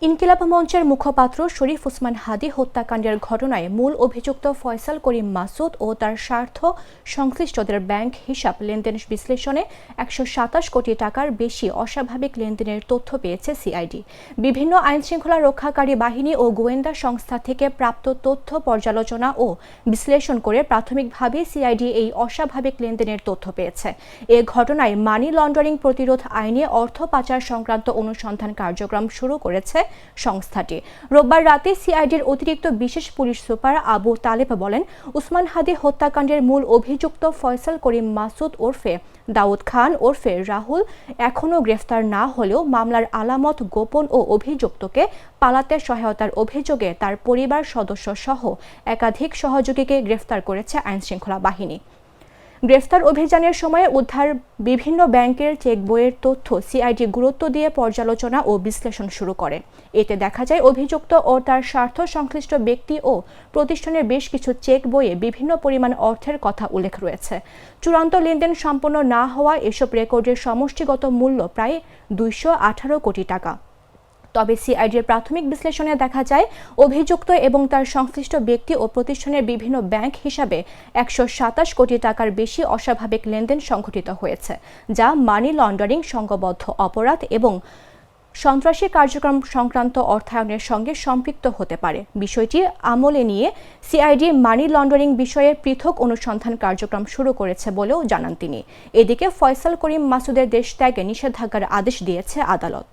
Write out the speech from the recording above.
ইনকিলাব মঞ্চের মুখপাত্র শরীফ ওসমান হাদী হত্যাকাণ্ডের ঘটনায় মূল অভিযুক্ত ফয়সাল করিম মাসুদ ও তার স্বার্থ সংশ্লিষ্টদের ব্যাংক হিসাব লেনদেন বিশ্লেষণে ১২৭ কোটি টাকার বেশি অস্বাভাবিক লেনদেনের তথ্য পেয়েছে সিআইডি। বিভিন্ন আইনশৃঙ্খলা রক্ষাকারী বাহিনী ও গোয়েন্দা সংস্থা থেকে প্রাপ্ত তথ্য পর্যালোচনা ও বিশ্লেষণ করে প্রাথমিকভাবে সিআইডি এই অস্বাভাবিক লেনদেনের তথ্য পেয়েছে। এ ঘটনায় মানি লন্ডারিং প্রতিরোধ আইনে অর্থ পাচার সংক্রান্ত অনুসন্ধান কার্যক্রম শুরু করেছে সংস্থাটি। রোববার রাতে সিআইডির অতিরিক্ত বিশেষ পুলিশ সুপার আবু তালেব বলেন, ওসমান হাদী হত্যাকাণ্ডের মূল অভিযুক্ত ফয়সাল করিম মাসুদ ওরফে দাউদ খান ওরফে রাহুল এখনও গ্রেফতার না হলেও মামলার আলামত গোপন ও অভিযুক্তকে পালাতে সহায়তার অভিযোগে তার পরিবার সদস্য সহ একাধিক সহযোগীকে গ্রেফতার করেছে আইনশৃঙ্খলা বাহিনী। গ্রেফতার অভিযানের সময় উদ্ধার বিভিন্ন ব্যাংকের চেক বইয়ের তথ্য সিআইডি গুরুত্ব দিয়ে পর্যালোচনা ও বিশ্লেষণ শুরু করে। এতে দেখা যায় অভিযুক্ত ও তার স্বার্থ সংশ্লিষ্ট ব্যক্তি ও প্রতিষ্ঠানের বেশ কিছু চেক বইয়ে বিভিন্ন পরিমাণ অর্থের কথা উল্লেখ রয়েছে। চূড়ান্ত লেনদেন সম্পন্ন না হওয়া এসব রেকর্ডের সমষ্টিগত মূল্য প্রায় ২১৮ কোটি টাকা। তবে সিআইডির প্রাথমিক বিশ্লেষণে দেখা যায় অভিযুক্ত এবং তার সংশ্লিষ্ট ব্যক্তি ও প্রতিষ্ঠানের বিভিন্ন ব্যাংক হিসাবে ১২৭ কোটি টাকার বেশি অস্বাভাবিক লেনদেন সংঘটিত হয়েছে, যা মানি লন্ডারিং, সংঘবদ্ধ অপরাধ এবং সন্ত্রাসী কার্যক্রম সংক্রান্ত অর্থায়নের সঙ্গে সম্পৃক্ত হতে পারে। বিষয়টি আমলে নিয়ে সিআইডি মানি লন্ডারিং বিষয়ে পৃথক অনুসন্ধান কার্যক্রম শুরু করেছে বলেও জানান তিনি। এদিকে ফয়সাল করিম মাসুদের দেশ ত্যাগে নিষেধাজ্ঞার আদেশ দিয়েছে আদালত।